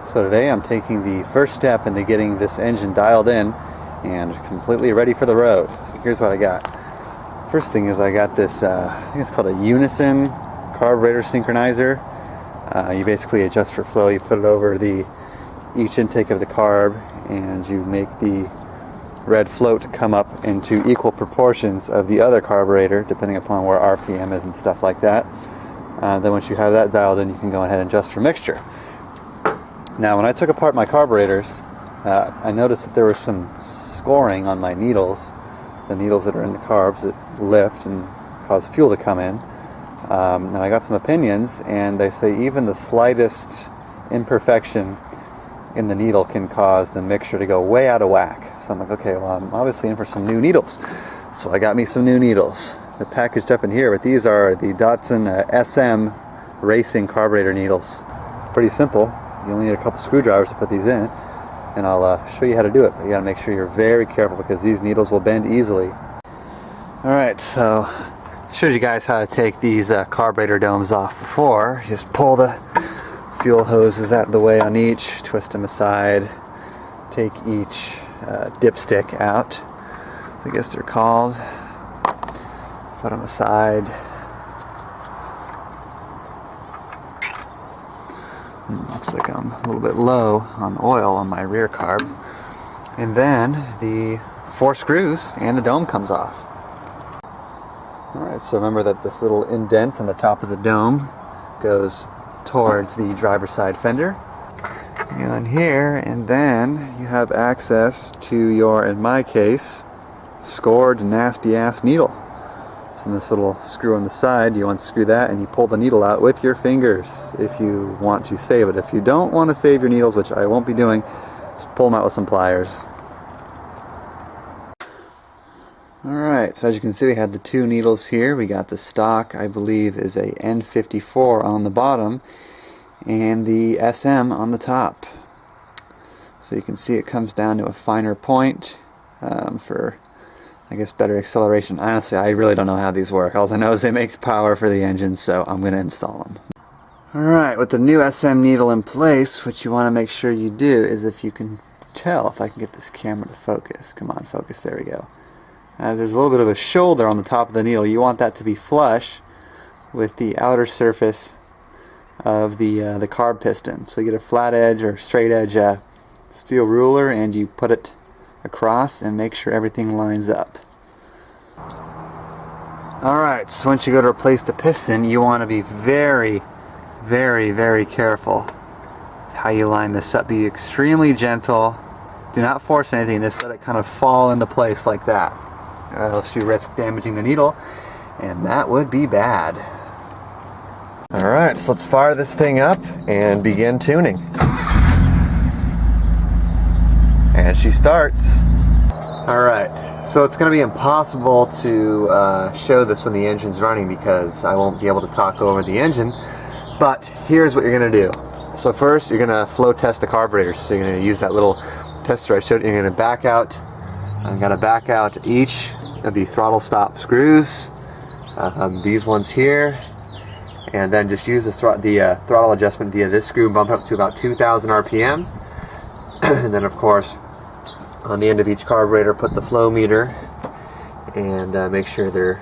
So today I'm taking the first step into getting this engine dialed in and completely ready for the road. So here's what I got. First thing is I got this, I think it's called a Unison carburetor synchronizer. You basically adjust for flow. You put it over each intake of the carb and you make the red float come up into equal proportions of the other carburetor depending upon where RPM is and stuff like that. Then once you have that dialed in, you can go ahead and adjust for mixture. Now when I took apart my carburetors, I noticed that there was some scoring on my needles, the needles that are in the carbs that lift and cause fuel to come in. And I got some opinions, and they say even the slightest imperfection in the needle can cause the mixture to go way out of whack. So I'm like, okay, well, I'm obviously in for some new needles. So I got me some new needles. They're packaged up in here, but these are the Datsun SM Racing carburetor needles. Pretty simple. You only need a couple screwdrivers to put these in, and I'll show you how to do it. But you got to make sure you're very careful because these needles will bend easily. Alright, so I showed you guys how to take these carburetor domes off before. Just pull the fuel hoses out of the way on each, twist them aside, take each dipstick out, I guess they're called, put them aside. Looks like I'm a little bit low on oil on my rear carb. And then the 4 screws and the dome comes off. Alright, so remember that this little indent on the top of the dome goes towards the driver's side fender. You go in here, and then you have access to your, in my case, scored nasty ass needle. So this little screw on the side, you unscrew that and you pull the needle out with your fingers if you want to save it. If you don't want to save your needles, which I won't be doing, just pull them out with some pliers. Alright, so as you can see we had the 2 needles here. We got the stock, I believe, is a N54 on the bottom and the SM on the top. So you can see it comes down to a finer point for, I guess, better acceleration. Honestly, I really don't know how these work. All I know is they make the power for the engine, so I'm going to install them. Alright, with the new SM needle in place, what you want to make sure you do is, if you can tell, if I can get this camera to focus. Come on, focus, there we go. There's a little bit of a shoulder on the top of the needle. You want that to be flush with the outer surface of the carb piston. So you get a flat edge or straight edge steel ruler and you put it across and make sure everything lines up. Alright, so once you go to replace the piston, you want to be very, very, very careful how you line this up. Be extremely gentle. Do not force anything. Just let it kind of fall into place like that. Or else you risk damaging the needle, and that would be bad. Alright, so let's fire this thing up and begin tuning. And she starts. Alright, so it's going to be impossible to show this when the engine's running because I won't be able to talk over the engine, but here's what you're going to do. So first you're going to flow test the carburetor. So you're going to use that little tester I showed you. You're going to back out. I'm going to back out each of the throttle stop screws, these ones here, and then just use the throttle adjustment via this screw and bump it up to about 2,000 RPM. And then of course on the end of each carburetor put the flow meter and make sure they're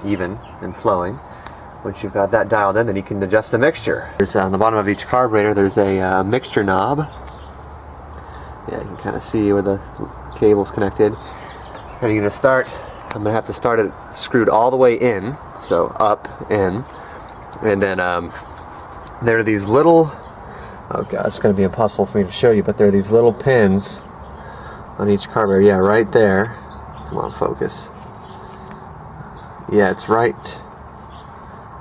even and flowing. Once you've got that dialed in, then you can adjust the mixture. There's on the bottom of each carburetor there's a mixture knob. Yeah, you can kind of see where the cable's connected. And you're going to start, I'm going to have to start it screwed all the way in, so up, in, and then there are these little, oh god, it's going to be impossible for me to show you, but there are these little pins on each carburetor. Yeah, right there. Come on, focus. Yeah, it's right,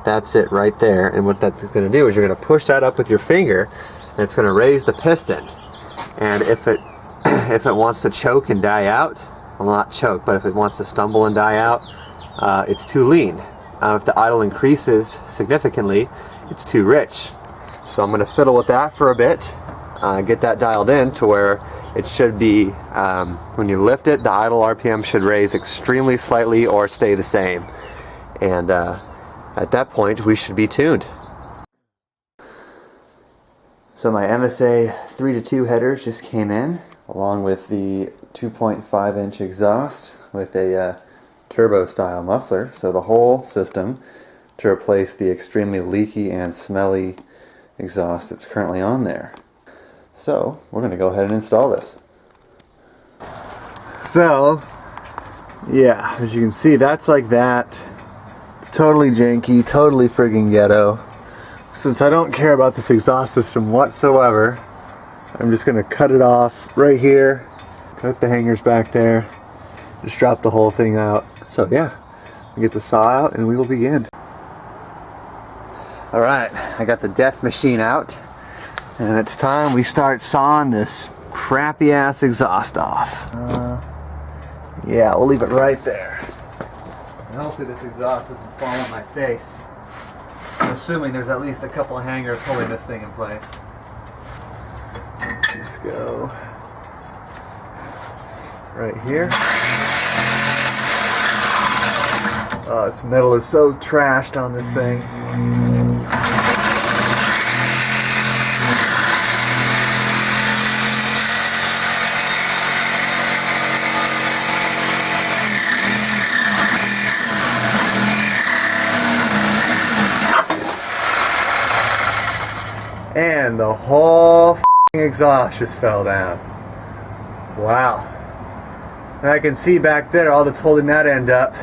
that's it right there. And what that's going to do is you're going to push that up with your finger, and it's going to raise the piston. And if it wants to choke and die out, well, not choke, but if it wants to stumble and die out, it's too lean. If the idle increases significantly, it's too rich. So I'm going to fiddle with that for a bit, get that dialed in to where it should be, when you lift it, the idle RPM should raise extremely slightly or stay the same. And at that point, we should be tuned. So my MSA 3-2 headers just came in, along with the 2.5-inch exhaust with a turbo style muffler. So the whole system to replace the extremely leaky and smelly exhaust that's currently on there. So we're going to go ahead and install this. So yeah, as you can see, that's like that. It's totally janky, totally friggin' ghetto. Since I don't care about this exhaust system whatsoever, I'm just going to cut it off right here, cut the hangers back there, just drop the whole thing out. So yeah, we get the saw out and we will begin. Alright, I got the death machine out, and it's time we start sawing this crappy ass exhaust off. Yeah, we'll leave it right there. And hopefully this exhaust doesn't fall on my face. I'm assuming there's at least a couple of hangers holding this thing in place. Just go right here. Oh, this metal is so trashed on this thing. And the whole exhaust just fell down. Wow. And I can see back there, all that's holding that end up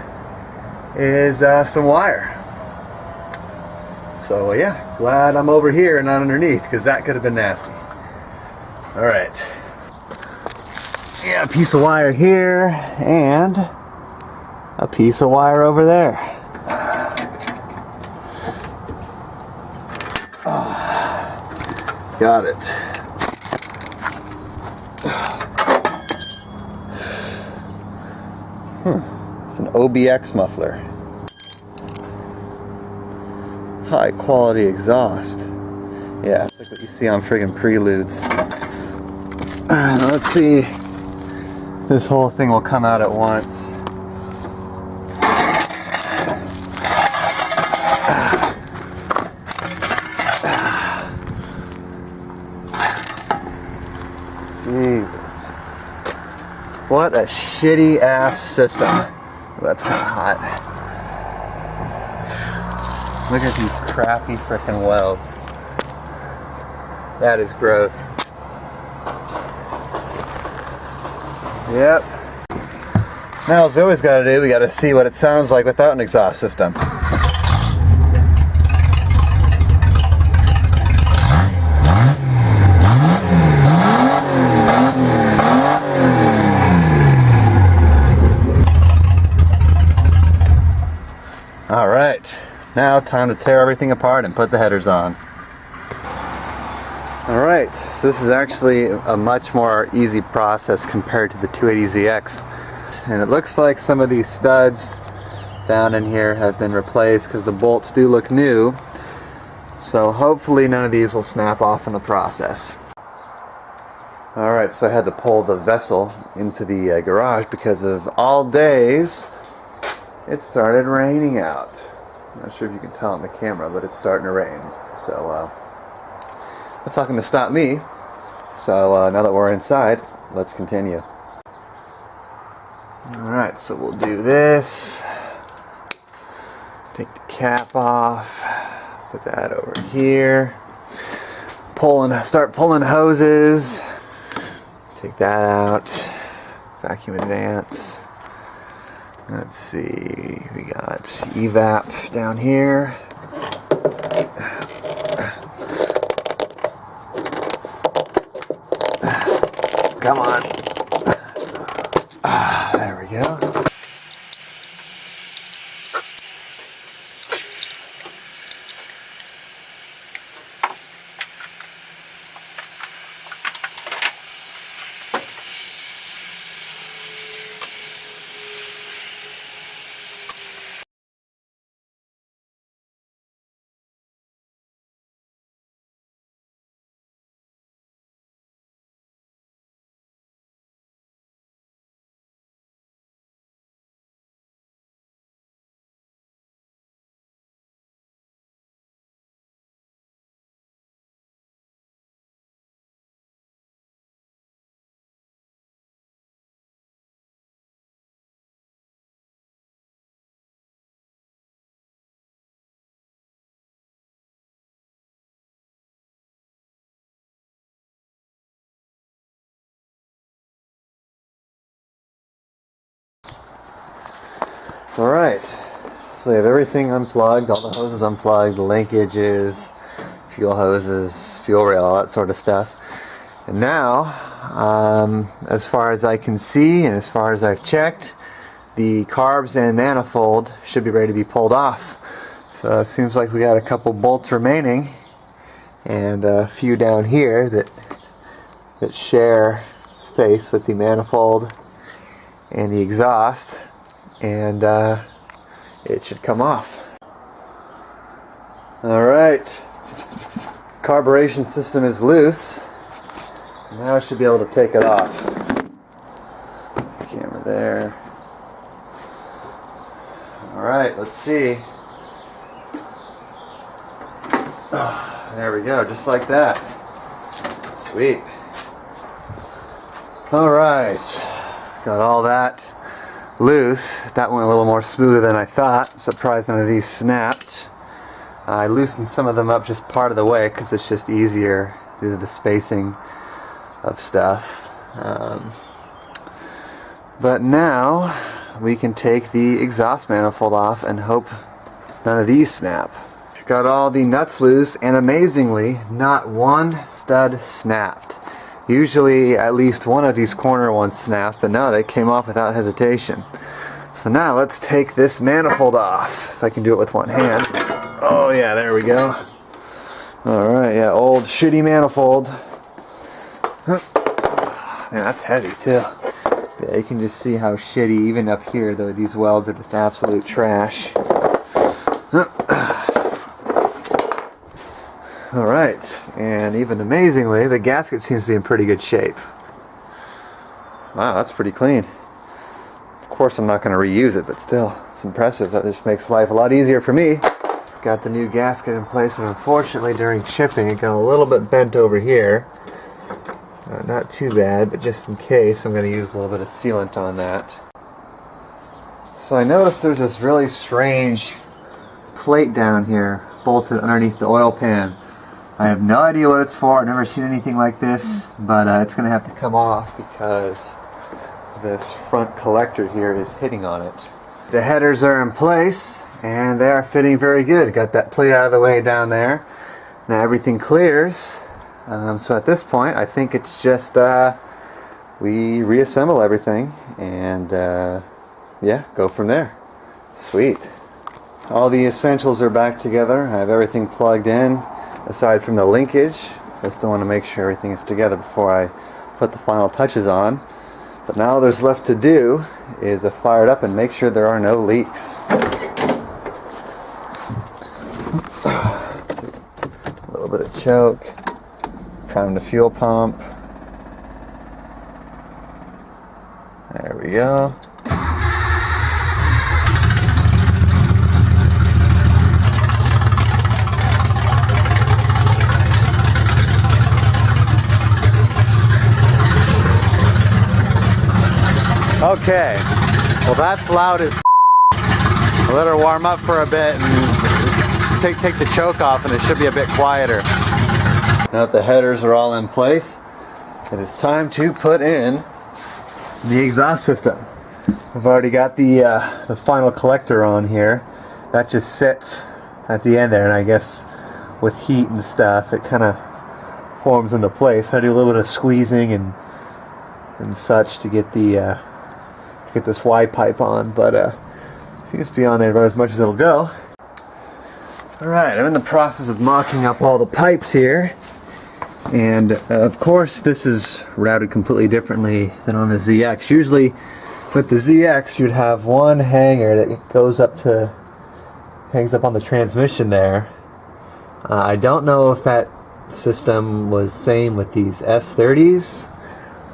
is some wire. So yeah, glad I'm over here and not underneath, because that could have been nasty. Alright. Yeah, a piece of wire here and a piece of wire over there. Got it. It's an OBX muffler. High quality exhaust. Yeah, it's like what you see on friggin' Preludes. Alright, let's see. This whole thing will come out at once. Jesus. What a shitty ass system. That's kind of hot. Look at these crappy frickin' welds. That is gross. Yep. Now, as we always gotta do, we gotta see what it sounds like without an exhaust system. Alright, now time to tear everything apart and put the headers on. Alright, so this is actually a much more easy process compared to the 280ZX. And it looks like some of these studs down in here have been replaced because the bolts do look new. So hopefully none of these will snap off in the process. Alright, so I had to pull the vessel into the garage because of all days it started raining out. I'm not sure if you can tell on the camera, but it's starting to rain. So that's not going to stop me. So now that we're inside, let's continue. Alright, so we'll do this. Take the cap off. Put that over here. Start pulling hoses. Take that out. Vacuum advance. Let's see, we got evap down here. Come on. There we go. Alright, so we have everything unplugged, all the hoses unplugged, linkages, fuel hoses, fuel rail, all that sort of stuff. And now, as far as I can see and as far as I've checked, the carbs and manifold should be ready to be pulled off. So it seems like we got a couple bolts remaining and a few down here that share space with the manifold and the exhaust, and it should come off. Alright, carburation system is loose. Now I should be able to take it off. Camera there. Alright, let's see. Oh, there we go, just like that. Sweet. Alright, got all that loose. That went a little more smooth than I thought. Surprised none of these snapped. I loosened some of them up just part of the way because it's just easier due to the spacing of stuff. But now we can take the exhaust manifold off and hope none of these snap. Got all the nuts loose, and amazingly not one stud snapped. Usually at least one of these corner ones snapped, but no, they came off without hesitation. So now let's take this manifold off, if I can do it with one hand. Oh yeah, there we go. Alright, yeah, old shitty manifold. Man, that's heavy too. Yeah, you can just see how shitty, even up here, though, these welds are just absolute trash. Alright, and even amazingly, the gasket seems to be in pretty good shape. Wow, that's pretty clean. Of course I'm not going to reuse it, but still, it's impressive. That just makes life a lot easier for me. Got the new gasket in place, and unfortunately during shipping it got a little bit bent over here. Not too bad, but just in case, I'm going to use a little bit of sealant on that. So I noticed there's this really strange plate down here, bolted underneath the oil pan. I have no idea what it's for. I've never seen anything like this, but it's going to have to come off because this front collector here is hitting on it. The headers are in place, and they are fitting very good. Got that plate out of the way down there. Now everything clears. So at this point, I think it's just we reassemble everything and yeah, go from there. Sweet. All the essentials are back together. I have everything plugged in aside from the linkage. I still want to make sure everything is together before I put the final touches on. But now all there's left to do is fire it up and make sure there are no leaks. A little bit of choke. Prime the fuel pump. There we go. Okay, well that's loud as I'll let her warm up for a bit and take the choke off, and it should be a bit quieter. Now that the headers are all in place, it is time to put in the exhaust system. I've already got the final collector on here. That just sits at the end there, and I guess with heat and stuff it kind of forms into place. I do a little bit of squeezing and such to get this Y pipe on, but seems to be on there about as much as it'll go. Alright, I'm in the process of mocking up all the pipes here. And of course this is routed completely differently than on the ZX. Usually with the ZX you'd have one hanger that goes up to, hangs up on the transmission there. I don't know if that system was same with these S30s.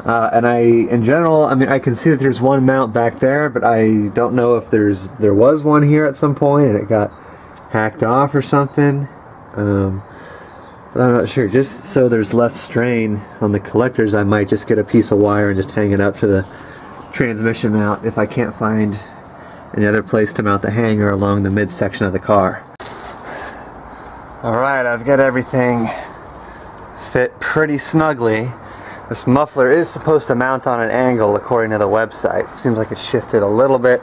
And in general, I mean, I can see that there's one mount back there, but I don't know if there was one here at some point and it got hacked off or something. But I'm not sure. Just so there's less strain on the collectors, I might just get a piece of wire and just hang it up to the transmission mount if I can't find any other place to mount the hanger along the midsection of the car. Alright, I've got everything fit pretty snugly. This muffler is supposed to mount on an angle according to the website. It seems like it shifted a little bit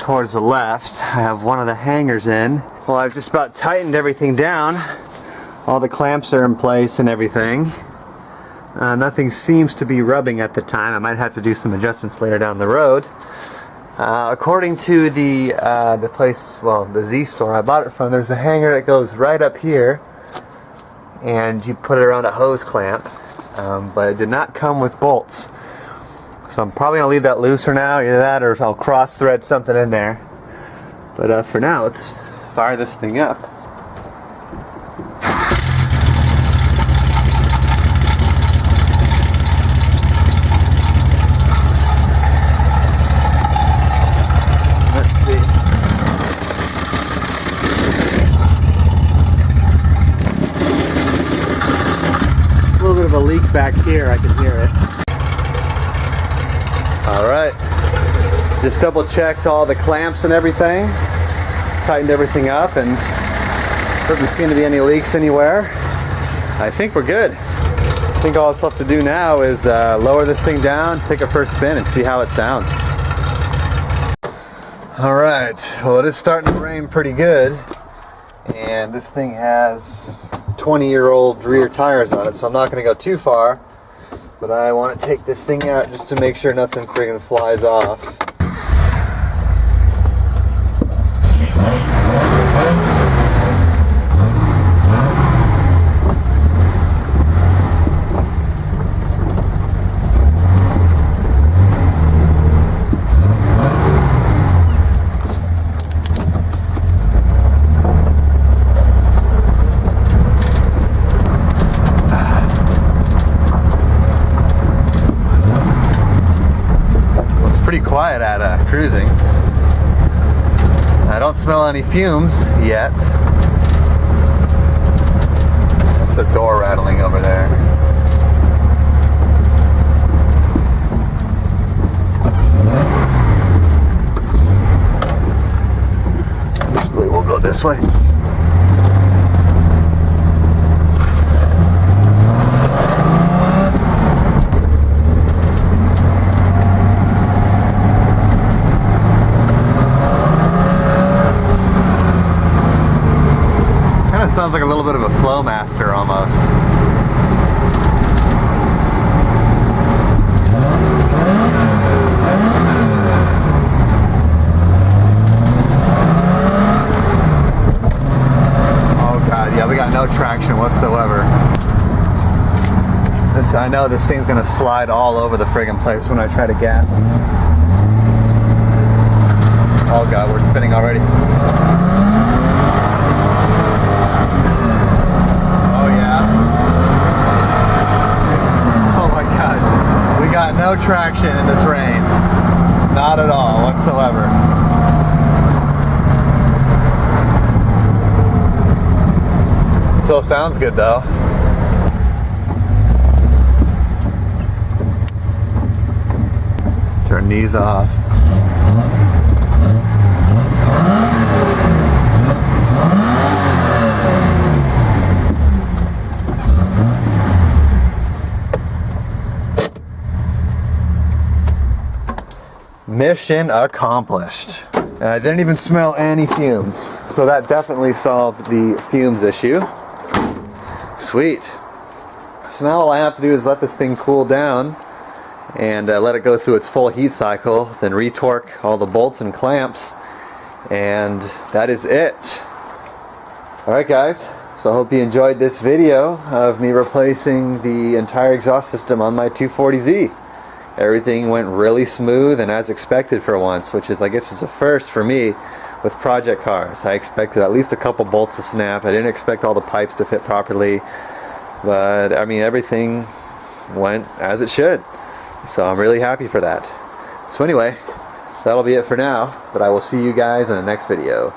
towards the left, I have one of the hangers in. Well, I've just about tightened everything down. All the clamps are in place and everything. Nothing seems to be rubbing at the time. I might have to do some adjustments later down the road. According to the place, well, the Z store I bought it from, there's a hanger that goes right up here, and you put it around a hose clamp, but it did not come with bolts. So I'm probably going to leave that loose for now, either that or I'll cross thread something in there. But for now, let's fire this thing up. A leak back here, I can hear it. Alright, just double checked all the clamps and everything, tightened everything up, and doesn't seem to be any leaks anywhere. I think we're good. I think all that's left to do now is lower this thing down, take a first spin, and see how it sounds. Alright, well, it is starting to rain pretty good, and this thing has 20-year-old rear tires on it, so I'm not going to go too far, but I want to take this thing out just to make sure nothing friggin' flies off. Pretty quiet at cruising. I don't smell any fumes yet. That's the door rattling over there. Usually we'll go this way. Sounds like a little bit of a Flowmaster almost. Oh god, yeah, we got no traction whatsoever. I know this thing's gonna slide all over the friggin' place when I try to gas it. Oh god, we're spinning already. Got no traction in this rain. Not at all whatsoever. Still sounds good though. Turn these off. Mission accomplished. I didn't even smell any fumes, so that definitely solved the fumes issue. Sweet. So now all I have to do is let this thing cool down and let it go through its full heat cycle, then retorque all the bolts and clamps, and that is it. Alright guys, so I hope you enjoyed this video of me replacing the entire exhaust system on my 240Z. Everything went really smooth and as expected for once, which is, I guess, is a first for me with project cars. I expected at least a couple bolts to snap. I didn't expect all the pipes to fit properly, but I mean, everything went as it should. So I'm really happy for that. So anyway, that'll be it for now, but I will see you guys in the next video.